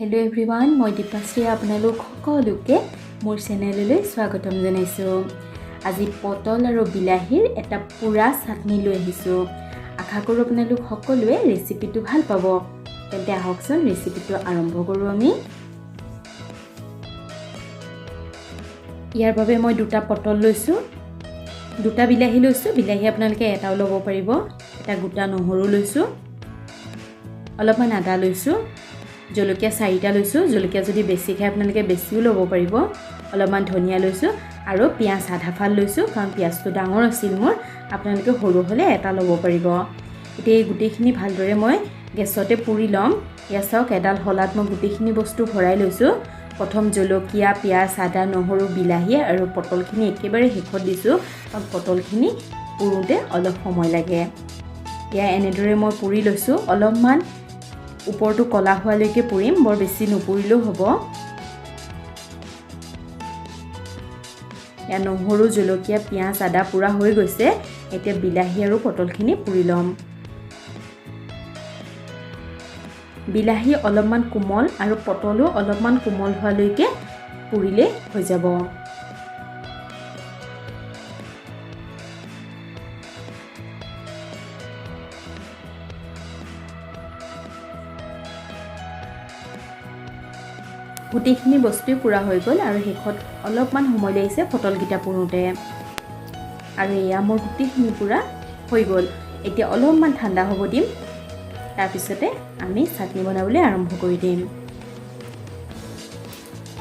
Hello' everyone, মই দীপাশ্ৰী আপোনালোক সকলোকে মোৰ চেনেললৈ স্বাগতম জনাইছোঁ। আজি পটল আৰু বিলাহীৰ এটা পুৰা চাটনি লৈ আহিছোঁ। আশা কৰোঁ আপোনালোক সকলোৱে ৰেচিপিটো ভাল পাব। তেন্তে আহকচোন ৰেচিপিটো আৰম্ভ কৰোঁ আমি। ইয়াৰ বাবে মই দুটা পটল লৈছোঁ, দুটা বিলাহী লৈছোঁ। বিলাহী আপোনালোকে এটাও ল'ব পাৰিব। এটা গোটা নহৰু লৈছোঁ, অলপমান আদা লৈছোঁ, জলকীয়া 4টা লৈছোঁ। জলকীয়া যদি বেছি খায় আপোনালোকে বেছিও ল'ব পাৰিব। অলপমান ধনিয়া লৈছোঁ আৰু পিঁয়াজ আধা ফাল লৈছোঁ, কাৰণ পিঁয়াজটো ডাঙৰ আছিল মোৰ। আপোনালোকে সৰু হ'লে এটা ল'ব পাৰিব। এতিয়া এই গোটেইখিনি ভালদৰে মই গেছতে পুৰি ল'ম। এয়া চাওক, এডাল শলাত মই গোটেইখিনি বস্তু ভৰাই লৈছোঁ। প্ৰথম জলকীয়া, পিঁয়াজ, আদা, নহৰু, বিলাহী আৰু পটলখিনি একেবাৰে শেষত দিছোঁ, কাৰণ পটলখিনি পুৰোঁতে অলপ সময় লাগে। এয়া এনেদৰে মই পুৰি লৈছোঁ। অলপমান ওপৰটো কলা হোৱালৈকে পুৰিম, বৰ বেছি নুপুৰিলেও হ'ব। এয়া নহৰু, জলকীয়া, পিঁয়াজ, আদা পুৰা হৈ গৈছে। এতিয়া বিলাহী আৰু পটলখিনি পুৰি ল'ম। বিলাহী অলপমান কোমল আৰু পটলো অলপমান কোমল হোৱালৈকে পুৰিলে হৈ যাব। গোটেইখিনি বস্তুৱে পুৰা হৈ গ'ল আৰু শেষত অলপমান সময় লাগিছে পটলকেইটা পুৰোঁতে। আৰু এয়া মোৰ গোটেইখিনি পুৰা হৈ গ'ল। এতিয়া অলপমান ঠাণ্ডা হ'ব দিম, তাৰপিছতে আমি চাটনি বনাবলৈ আৰম্ভ কৰি দিম।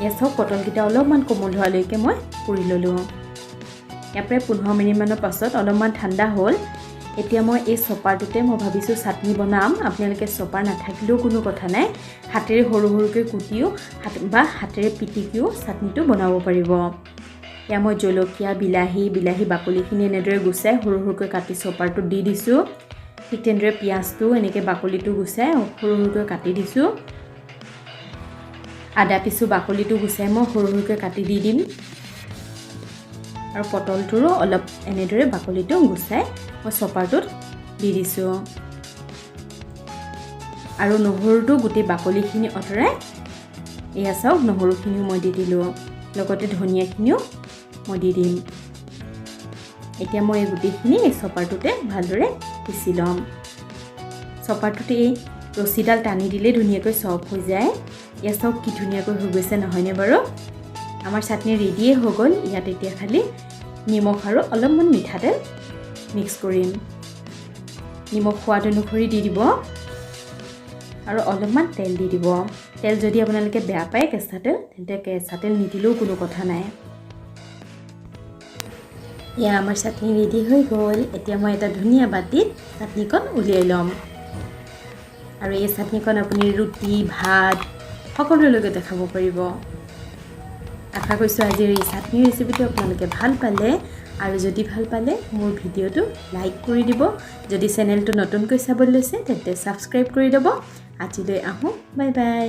এয়া চাওক, পটলকেইটা অলপমান কোমল হোৱালৈকে মই পুৰি ল'লোঁ। ইয়াৰ প্ৰায় 15 মিনিটমানৰ পাছত অলপমান ঠাণ্ডা হ'ল। এতিয়া মই এই চপাৰটোতে মই ভাবিছোঁ চাটনি বনাম। আপোনালোকে চপাৰ নাথাকিলেও কোনো কথা নাই, হাতেৰে সৰু সৰুকৈ কুটিও বা হাতেৰে পিটিকিও চাটনিটো বনাব পাৰিব। এয়া মই জলকীয়া, বিলাহী বাকলিখিনি এনেদৰে গুচাই সৰু সৰুকৈ কাটি চপাৰটোত দি দিছোঁ। ঠিক তেনেদৰে পিঁয়াজটো এনেকৈ বাকলিটো গুচাই সৰু সৰুকৈ কাটি দিছোঁ। আদা পিচু বাকলিটো গুচাই মই সৰু সৰুকৈ কাটি দি দিম। আৰু পটলটোৰো অলপ এনেদৰে বাকলিটো গুচাই মই চপাৰটোত দি দিছোঁ। আৰু নহৰুটো গোটেই বাকলিখিনি আঁতৰাই এয়া চাওক, নহৰুখিনিও মই দি দিলোঁ, লগতে ধনিয়াখিনিও মই দি দিম। এতিয়া মই এই গোটেইখিনি এই চপাৰটোতে ভালদৰে পিচি ল'ম। চপাৰটোতে এই ৰছীডাল টানি দিলেই ধুনীয়াকৈ চফ হৈ যায়। এয়া চাওক কি ধুনীয়াকৈ হৈ গৈছে, নহয়নে বাৰু? আমাৰ চাটনি ৰেডিয়ে হৈ গ'ল। ইয়াত এতিয়া খালি নিমখ আৰু অলপমান মিঠাতেল মিক্স কৰিম। নিমখ সোৱাদ অনুসৰি দি দিব আৰু অলপমান তেল দি দিব। তেল যদি আপোনালোকে বেয়া পায় কেঁচা তেল, তেন্তে কেঁচা তেল নিদিলেও কোনো কথা নাই। এয়া আমাৰ চাটনি ৰেডি হৈ গ'ল। এতিয়া মই এটা ধুনীয়া বাতিত চাটনিকণ উলিয়াই ল'ম। আৰু এই চাটনিকণ আপুনি ৰুটি, ভাত সকলোৰে লগতে খাব পাৰিব। আশা কৰিছোঁ আজিৰ এই চাটনি ৰেচিপিটো আপোনালোকে ভাল পালে। আৰু যদি ভাল পালে মোৰ ভিডিঅ'টো লাইক কৰি দিব। যদি চেনেলটো নতুনকৈ চাবলৈ লৈছে তেন্তে ছাবস্ক্ৰাইব কৰি দিব। আজিলৈ আহোঁ, বাই বাই।